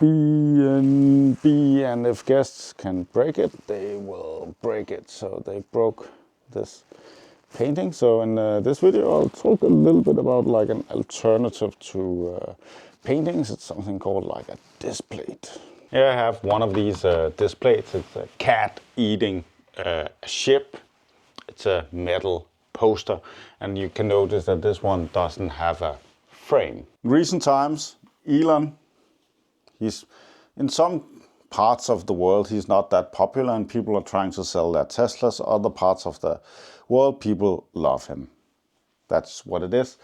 AirBnB, and if guests can break it, they will break it. So they broke this painting. So in this video, I'll talk a little bit about like an alternative to paintings. It's something called like a displate. Here I have one of these displates. It's a cat eating a ship. It's a metal poster, and you can notice that this one doesn't have a frame. In recent times, Elon, he's in some parts of the world, he's not that popular, and people are trying to sell their Teslas. Other parts of the world, people love him. That's what it is.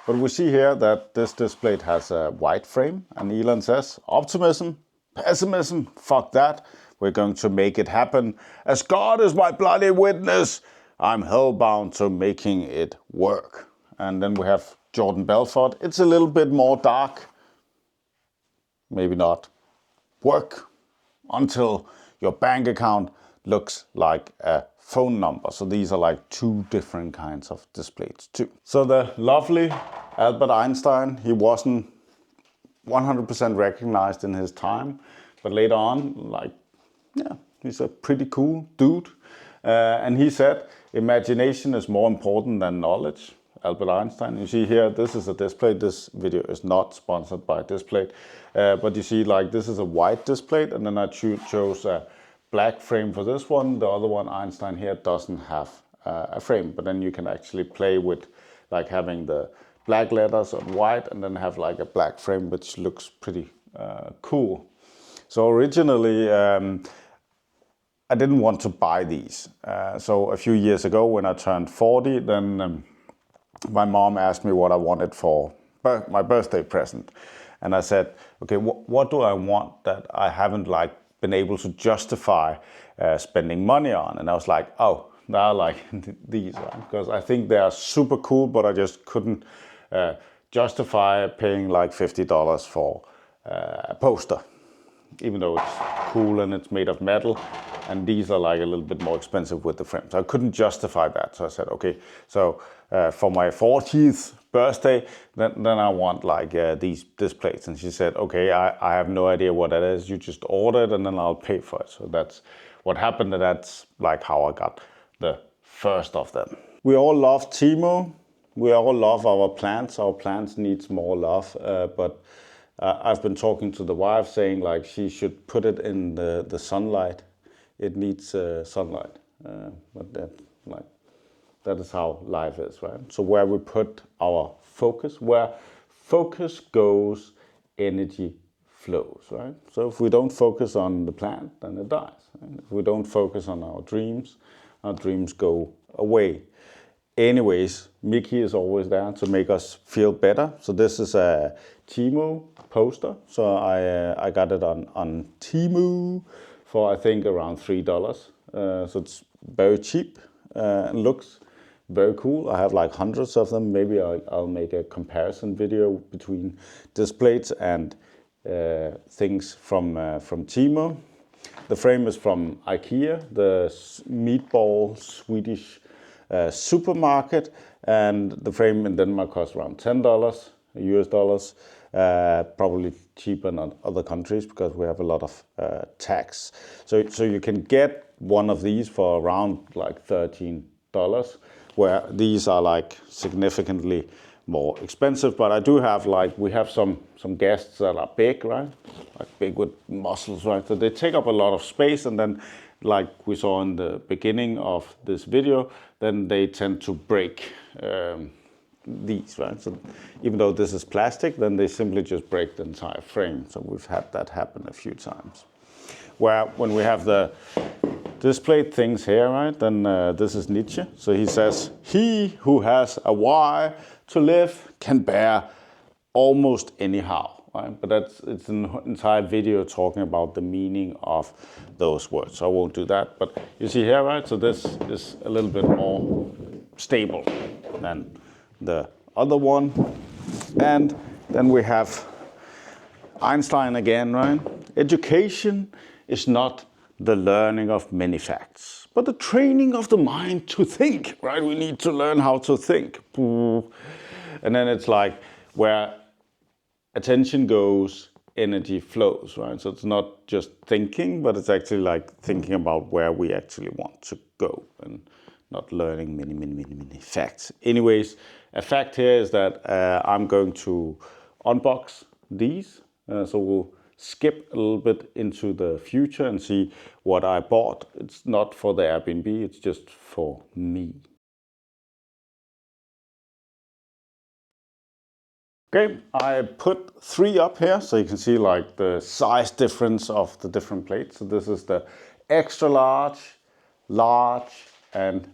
But we see here that this displate has a white frame, and Elon says, optimism, pessimism, fuck that. We're going to make it happen. As God is my bloody witness, I'm hellbound to making it work. And then we have Jordan Belfort. It's a little bit more dark. Maybe not. Work until your bank account looks like a phone number. So these are like two different kinds of displays too. So the lovely Albert Einstein, he wasn't 100% recognized in his time, but later on, like, yeah, he's a pretty cool dude. And he said, imagination is more important than knowledge. Albert Einstein. You see here, this is a displate. This video is not sponsored by Displate. But you see, like, this is a white displate, and then I chose a black frame for this one. The other one, Einstein here, doesn't have a frame. But then you can actually play with, like, having the black letters on white, and then have, like, a black frame, which looks pretty cool. So originally, I didn't want to buy these. So a few years ago, when I turned 40, then my mom asked me what I wanted for my birthday present. And I said, okay, what do I want that I haven't like been able to justify spending money on? And I was like, oh, now like these, right? Because I think they are super cool, but I just couldn't justify paying like $50 for a poster, even though it's cool and it's made of metal. And these are like a little bit more expensive with the frame. So I couldn't justify that. So I said, okay, so for my 40th birthday, then I want like these displates. And she said, okay, I have no idea what that is. You just order it and then I'll pay for it. So that's what happened. And that's like how I got the first of them. We all love Timo. We all love our plants. Our plants needs more love. But I've been talking to the wife saying like she should put it in the sunlight. It needs sunlight, but that is how life is, right? So where we put our focus, where focus goes, energy flows, right? So if we don't focus on the plant, then it dies. Right? If we don't focus on our dreams go away. Anyways, Mickey is always there to make us feel better. So this is a Timo poster. So I got it on Temu for I think around $3. So it's very cheap and looks very cool. I have like hundreds of them. Maybe I'll make a comparison video between Displates and things from Timo. The frame is from IKEA, the meatball Swedish supermarket, and the frame in Denmark costs around $10 US dollars. Probably cheaper in other countries because we have a lot of tax. So you can get one of these for around like $13, where these are like significantly more expensive. But I do have like, we have some guests that are big, right? Like big with muscles, right? So they take up a lot of space, and then like we saw in the beginning of this video, then they tend to break these, right? So even though this is plastic, then they simply just break the entire frame. So we've had that happen a few times. Where when we have the displate things here, right, then this is Nietzsche. So he says, he who has a why to live can bear almost anyhow, right? But it's an entire video talking about the meaning of those words. So I won't do that. But you see here, right? So this is a little bit more stable than the other one. And then we have Einstein again, right? Education is not the learning of many facts, but the training of the mind to think, right? We need to learn how to think. And then it's like where attention goes, energy flows, right? So it's not just thinking, but it's actually like thinking about where we actually want to go and not learning many facts. Anyways, a fact here is that I'm going to unbox these. So we'll skip a little bit into the future and see what I bought. It's not for the Airbnb, it's just for me. Okay, I put 3 up here so you can see like the size difference of the different plates. So this is the extra large, large, and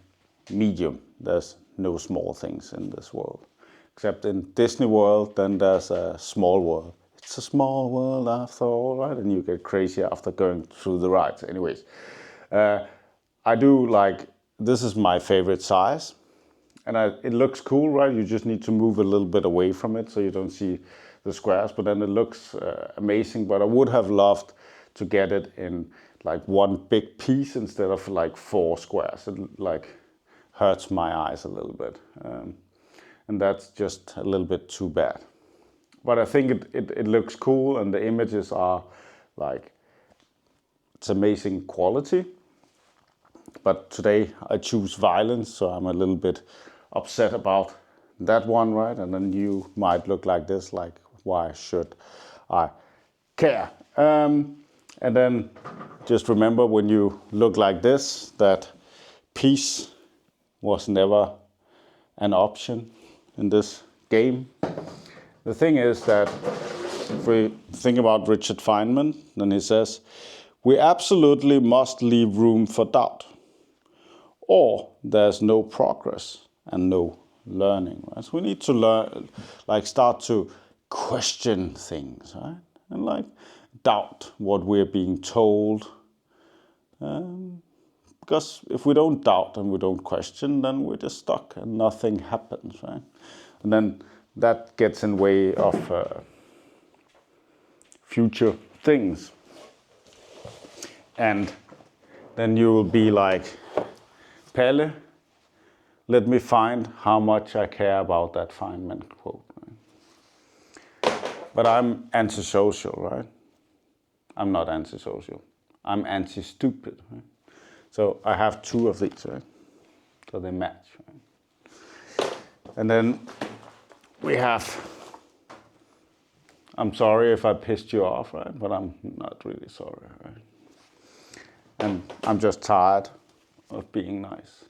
medium. There's no small things in this world. Except in Disney World, then there's a small world. It's a small world after all, right? And you get crazy after going through the rides. Anyways, I do like, this is my favorite size. And it looks cool, right? You just need to move a little bit away from it so you don't see the squares, but then it looks amazing. But I would have loved to get it in like one big piece instead of like 4 squares. It like hurts my eyes a little bit. And that's just a little bit too bad. But I think it looks cool and the images are like, it's amazing quality. But today I choose violence, so I'm a little bit upset about that one, right? And then you might look like this, like, why should I care? And then just remember when you look like this, that peace was never an option in this game. The thing is that if we think about Richard Feynman, then he says, we absolutely must leave room for doubt, or there's no progress and no learning, right? So we need to learn, like start to question things, right? And like doubt what we're being told. Because if we don't doubt and we don't question, then we're just stuck and nothing happens, right? And then that gets in the way of future things. And then you will be like, Pelle, let me find how much I care about that Feynman quote. Right? But I'm antisocial, right? I'm not antisocial. I'm anti-stupid. Right? So I have 2 of these, right? So they match. Right? And then we have, I'm sorry if I pissed you off, right? But I'm not really sorry, right? And I'm just tired of being nice.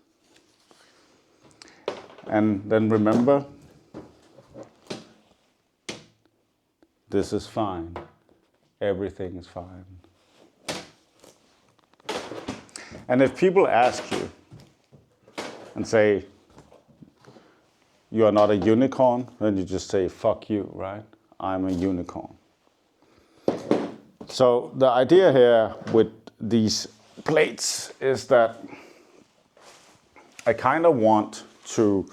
And then remember, this is fine. Everything is fine. And if people ask you and say, you are not a unicorn, then you just say, fuck you, right? I'm a unicorn. So the idea here with these plates is that I kind of want to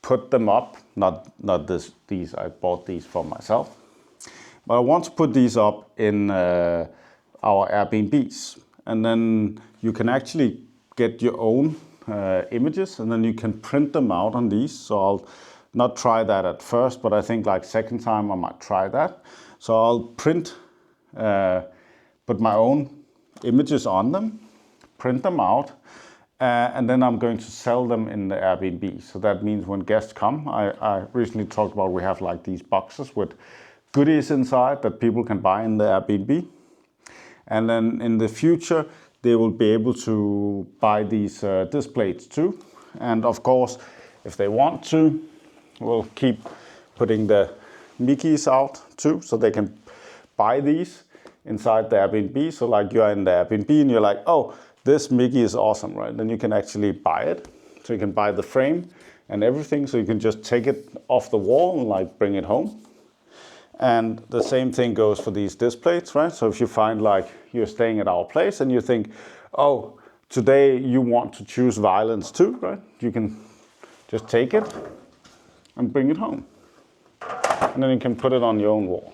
put them up, not these, I bought these for myself, but I want to put these up in our Airbnbs. And then you can actually get your own images and then you can print them out on these. So I'll not try that at first, but I think like second time I might try that. So I'll print, put my own images on them, print them out, and then I'm going to sell them in the Airbnb. So that means when guests come, I recently talked about we have like these boxes with goodies inside that people can buy in the Airbnb. And then in the future, they will be able to buy these Displates too. And of course, if they want to, we'll keep putting the Mickeys out too, so they can buy these inside the Airbnb. So like you're in the Airbnb and you're like, oh, this Mickey is awesome, right? Then you can actually buy it. So you can buy the frame and everything. So you can just take it off the wall and like bring it home. And the same thing goes for these Displates, right? So if you find like you're staying at our place and you think, oh, today you want to choose violence too, right? You can just take it and bring it home. And then you can put it on your own wall,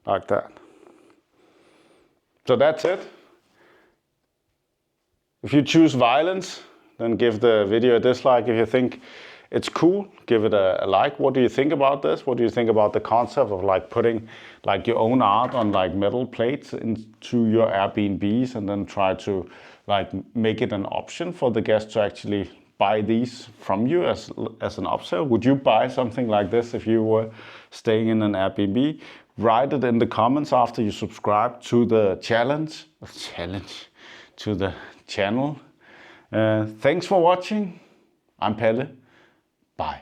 like that. So that's it. If you choose violence, then give the video a dislike. If you think it's cool. Give it a like. What do you think about this? What do you think about the concept of like putting like your own art on like metal plates into your Airbnbs and then try to like make it an option for the guests to actually buy these from you as an upsell? Would you buy something like this if you were staying in an Airbnb? Write it in the comments after you subscribe to the to the channel. Thanks for watching. I'm Pelle. Bye.